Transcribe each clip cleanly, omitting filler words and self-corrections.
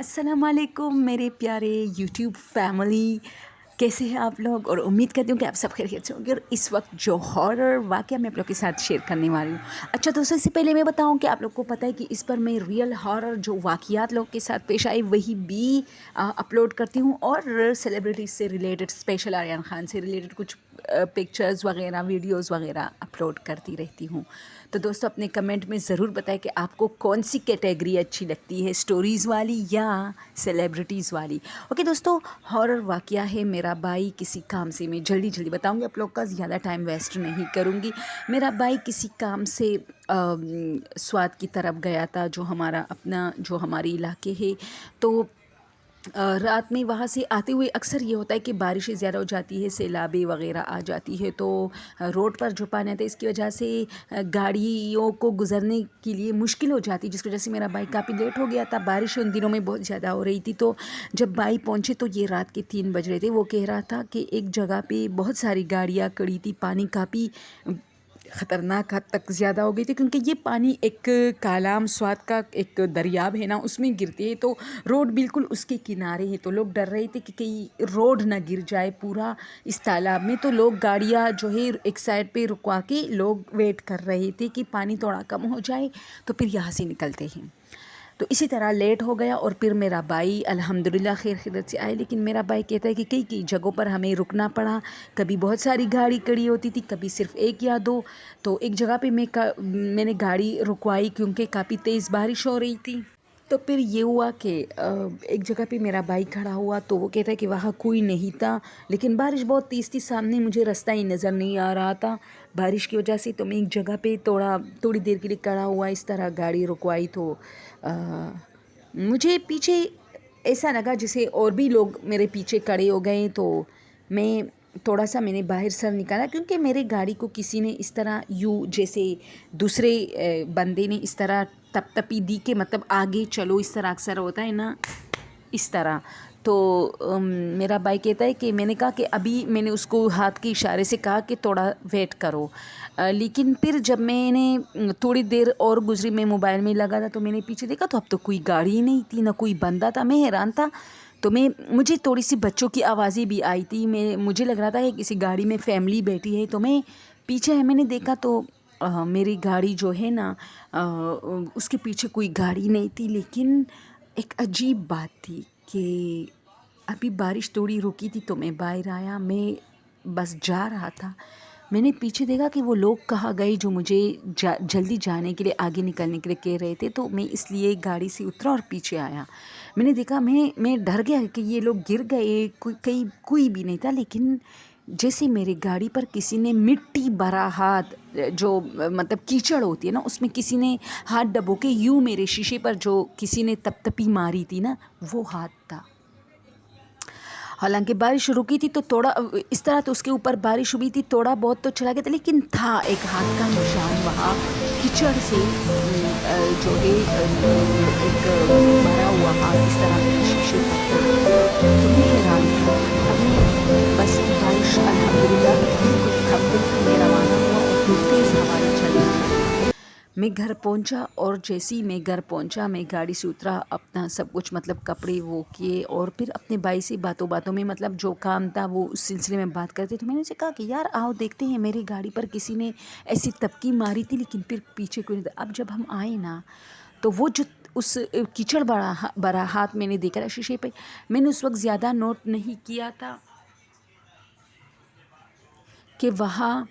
अस्सलाम वालेकुम मेरे प्यारे यूट्यूब फैमिली, कैसे हैं आप लोग। और उम्मीद करती हूँ कि आप सब खैरियत से होंगे। और इस वक्त जो हॉरर वाक़या मैं आप लोग के साथ शेयर करने वाली हूँ। अच्छा दोस्तों, इससे पहले मैं बताऊँ कि आप लोग को पता है कि इस पर मैं रियल हॉरर जो वाक़यात लोग के साथ पेश आए वही भी अपलोड करती हूँ, और सेलिब्रिटीज़ से रिलेटेड, स्पेशल आर्यन खान से रिलेटेड कुछ पिक्चर्स वगैरह, वीडियोस वगैरह अपलोड करती रहती हूँ। तो दोस्तों, अपने कमेंट में ज़रूर बताएं कि आपको कौन सी कैटेगरी अच्छी लगती है, स्टोरीज़ वाली या सेलिब्रिटीज़ वाली। ओके दोस्तों, हॉरर वाक़या है मेरा भाई किसी काम से, मैं जल्दी जल्दी बताऊंगी आप लोग का, ज़्यादा टाइम वेस्ट नहीं करूंगी। मेरा भाई किसी काम से स्वाद की तरफ गया था, जो हमारा अपना जो हमारे इलाके है। तो रात में वहाँ से आते हुए अक्सर ये होता है कि बारिशें ज़्यादा हो जाती है, सैलाबें वगैरह आ जाती है, तो रोड पर जो पानी आता है इसकी वजह से गाड़ियों को गुज़रने के लिए मुश्किल हो जाती है, जिसकी वजह से मेरा बाइक काफ़ी लेट हो गया था। बारिश उन दिनों में बहुत ज़्यादा हो रही थी। तो जब बाइक पहुँचे तो ये रात के 3 बज रहे थे। वो कह रहा था कि एक जगह पे बहुत सारी गाड़ियाँ खड़ी थी, पानी काफ़ी ख़तरनाक हद तक ज़्यादा हो गई थी, क्योंकि ये पानी एक कालाम स्वाद का एक दरियाब है ना, उसमें गिरती है। तो रोड बिल्कुल उसके किनारे है, तो लोग डर रहे थे कि कहीं रोड ना गिर जाए पूरा इस तालाब में। तो लोग गाड़ियाँ जो है एक साइड पे रुकवा के लोग वेट कर रहे थे कि पानी थोड़ा कम हो जाए तो फिर यहाँ से निकलते हैं। तो इसी तरह लेट हो गया, और फिर मेरा भाई अल्हम्दुलिल्लाह खैर खिदमत से आए। लेकिन मेरा भाई कहता है कि कई कई जगहों पर हमें रुकना पड़ा, कभी बहुत सारी गाड़ी खड़ी होती थी, कभी सिर्फ एक या दो। तो एक जगह पे मैंने गाड़ी रुकवाई क्योंकि काफ़ी तेज़ बारिश हो रही थी। तो फिर ये हुआ कि एक जगह पे मेरा भाई खड़ा हुआ, तो वो कहता है कि वहाँ कोई नहीं था, लेकिन बारिश बहुत तेज़ थी, सामने मुझे रास्ता ही नज़र नहीं आ रहा था बारिश की वजह से। तो मैं एक जगह पे थोड़ी देर के लिए खड़ा हुआ, इस तरह गाड़ी रुकवाई। तो मुझे पीछे ऐसा लगा जैसे और भी लोग मेरे पीछे खड़े हो गए। तो मैं थोड़ा सा मैंने बाहर सर निकाला, क्योंकि मेरे गाड़ी को किसी ने इस तरह यूँ जैसे दूसरे बंदे ने इस तरह तपतपी दी कि मतलब आगे चलो, इस तरह अक्सर होता है ना, इस तरह। तो मेरा भाई कहता है कि मैंने कहा कि अभी मैंने उसको हाथ के इशारे से कहा कि थोड़ा वेट करो। लेकिन फिर जब मैंने थोड़ी देर और गुजरी, मैं मोबाइल में लगा था, तो मैंने पीछे देखा तो अब तो कोई गाड़ी ही नहीं थी, ना कोई बंदा था। मैं हैरान था। तो मुझे थोड़ी सी बच्चों की आवाज़ें भी आई थी। मुझे लग रहा था कि किसी गाड़ी में फैमिली बैठी है। तो मैं पीछे है, मैंने देखा तो मेरी गाड़ी जो है ना, उसके पीछे कोई गाड़ी नहीं थी। लेकिन एक अजीब बात थी कि अभी बारिश थोड़ी रुकी थी, तो मैं बाहर आया, मैं बस जा रहा था। मैंने पीछे देखा कि वो लोग कहाँ गए जो मुझे जल्दी जाने के लिए, आगे निकलने के लिए कह रहे थे। तो मैं इसलिए गाड़ी से उतरा और पीछे आया। मैंने देखा, मैं डर गया कि ये लोग गिर गए, कोई भी नहीं था। लेकिन जैसे मेरी गाड़ी पर किसी ने मिट्टी भरा हाथ, जो मतलब कीचड़ होती है ना, उसमें किसी ने हाथ डबो के यूँ मेरे शीशे पर जो किसी ने तपतपी मारी थी ना, वो हाथ था। हालांकि बारिश रुकी थी तो थोड़ा इस तरह, तो उसके ऊपर बारिश हुई थी, थोड़ा बहुत तो चला गया था, लेकिन था एक हाथ का निशान वहाँ कीचड़ से, जो है एक भरा हुआ हाथ इस तरह के शीशे पर। तो मैं हैरान था। अभी बस बारिश अल्हम्दुलिल्लाह बिल्कुल थम गई, तो मैं रवाना हुआ और फिर तेज़ हवाएं चली। मैं घर पहुंचा, और जैसे ही मैं घर पहुंचा, मैं गाड़ी से उतरा, अपना सब कुछ मतलब कपड़े वो किए, और फिर अपने भाई से बातों बातों में, मतलब जो काम था वो उस सिलसिले में बात करते। तो मैंने उनसे कहा कि यार आओ देखते हैं, मेरी गाड़ी पर किसी ने ऐसी तपकी मारी थी, लेकिन फिर पीछे कोई नहीं था। अब जब हम आए ना, तो वो जो उस कीचड़ बड़ा हाथ मैंने देखा था शीशे पे, मैंने उस वक्त ज़्यादा नोट नहीं किया था कि वहाँ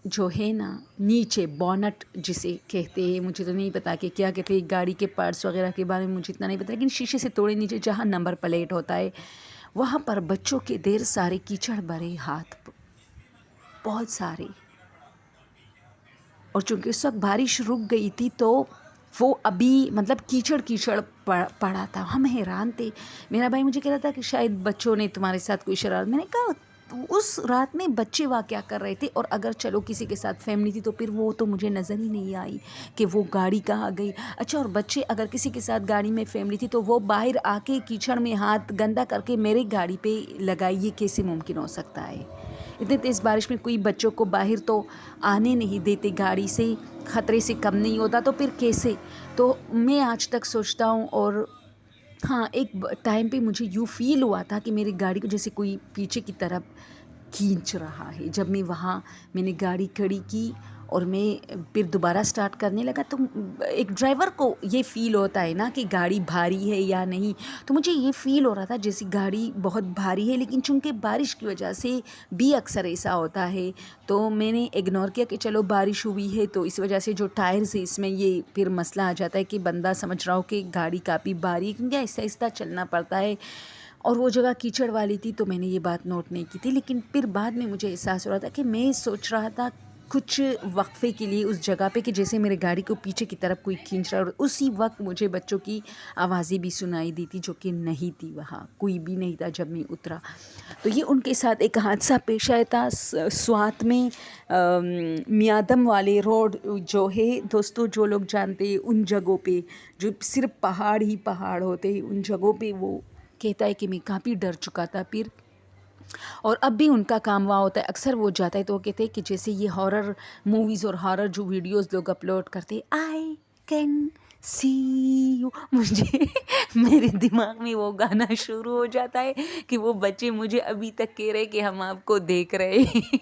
जो है ना, नीचे बॉनट जिसे कहते हैं, मुझे तो नहीं पता कि क्या कहते हैं, गाड़ी के पार्ट्स वगैरह के बारे में मुझे इतना नहीं पता, लेकिन शीशे से थोड़े नीचे जहाँ नंबर प्लेट होता है, वहाँ पर बच्चों के ढेर सारे कीचड़ भरे हाथ, बहुत सारे। और चूंकि उस वक्त बारिश रुक गई थी, तो वो अभी मतलब कीचड़ कीचड़ पड़ा था। हम हैरान थे। मेरा भाई मुझे कह रहा था कि शायद बच्चों ने तुम्हारे साथ कोई शरारत। मैंने कहा उस रात में बच्चे वहाँ क्या कर रहे थे, और अगर चलो किसी के साथ फैमिली थी तो फिर वो तो मुझे नज़र ही नहीं आई कि वो गाड़ी कहाँ गई। अच्छा, और बच्चे अगर किसी के साथ गाड़ी में फैमिली थी तो वो बाहर आके कीचड़ में हाथ गंदा करके मेरे गाड़ी पे लगाई, ये कैसे मुमकिन हो सकता है। इतनी तेज़ बारिश में कोई बच्चों को बाहर तो आने नहीं देते, गाड़ी से ख़तरे से कम नहीं होता, तो फिर कैसे। तो मैं आज तक सोचता हूँ, और ہاں، ایک ٹائم پہ مجھے یوں فیل ہوا تھا کہ میری گاڑی کو جیسے کوئی پیچھے کی طرف کھینچ رہا ہے. جب میں نے گاڑی کھڑی کی اور میں پھر دوبارہ اسٹارٹ کرنے لگا تو ایک ڈرائیور کو یہ فیل ہوتا ہے نا کہ گاڑی بھاری ہے یا نہیں. تو مجھے یہ فیل ہو رہا تھا جیسے گاڑی بہت بھاری ہے، لیکن چونکہ بارش کی وجہ سے بھی اکثر ایسا ہوتا ہے تو میں نے اگنور کیا کہ چلو بارش ہوئی ہے تو اس وجہ سے جو ٹائرز ہے اس میں یہ پھر مسئلہ آ جاتا ہے کہ بندہ سمجھ رہا ہو کہ گاڑی کافی بھاری ہے، کیونکہ آہستہ آہستہ چلنا پڑتا ہے اور وہ جگہ کیچڑ والی تھی تو میں نے یہ بات نوٹ نہیں کی تھی. لیکن پھر بعد میں مجھے احساس ہو رہا تھا کہ میں سوچ رہا تھا کچھ وقفے کے لیے اس جگہ پہ کہ جیسے میرے گاڑی کو پیچھے کی طرف کوئی کھینچ رہا ہے، اور اسی وقت مجھے بچوں کی آوازیں بھی سنائی دی تھی جو کہ نہیں تھی، وہاں کوئی بھی نہیں تھا جب میں اترا. تو یہ ان کے ساتھ ایک حادثہ پیش آیا تھا سوات میں. میادم والے روڈ جو ہے دوستو، جو لوگ جانتے ہیں ان جگہوں پہ جو صرف پہاڑ ہی پہاڑ ہوتے ہیں، ان جگہوں پہ وہ کہتا ہے کہ میں کافی ڈر چکا تھا پھر. اور اب بھی ان کا کام وہاں ہوتا ہے، اکثر وہ جاتا ہے تو وہ کہتے ہیں کہ جیسے یہ ہارر موویز اور ہارر جو ویڈیوز لوگ اپلوڈ کرتے آئی کین سی یو، مجھے میرے دماغ میں وہ گانا شروع ہو جاتا ہے کہ وہ بچے مجھے ابھی تک کہہ رہے کہ ہم آپ کو دیکھ رہے ہیں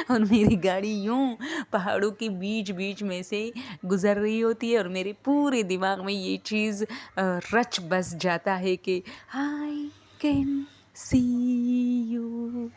اور میری گاڑی یوں پہاڑوں کے بیچ میں سے گزر رہی ہوتی ہے اور میرے پورے دماغ میں یہ چیز رچ بس جاتا ہے کہ آئی کین سی یو.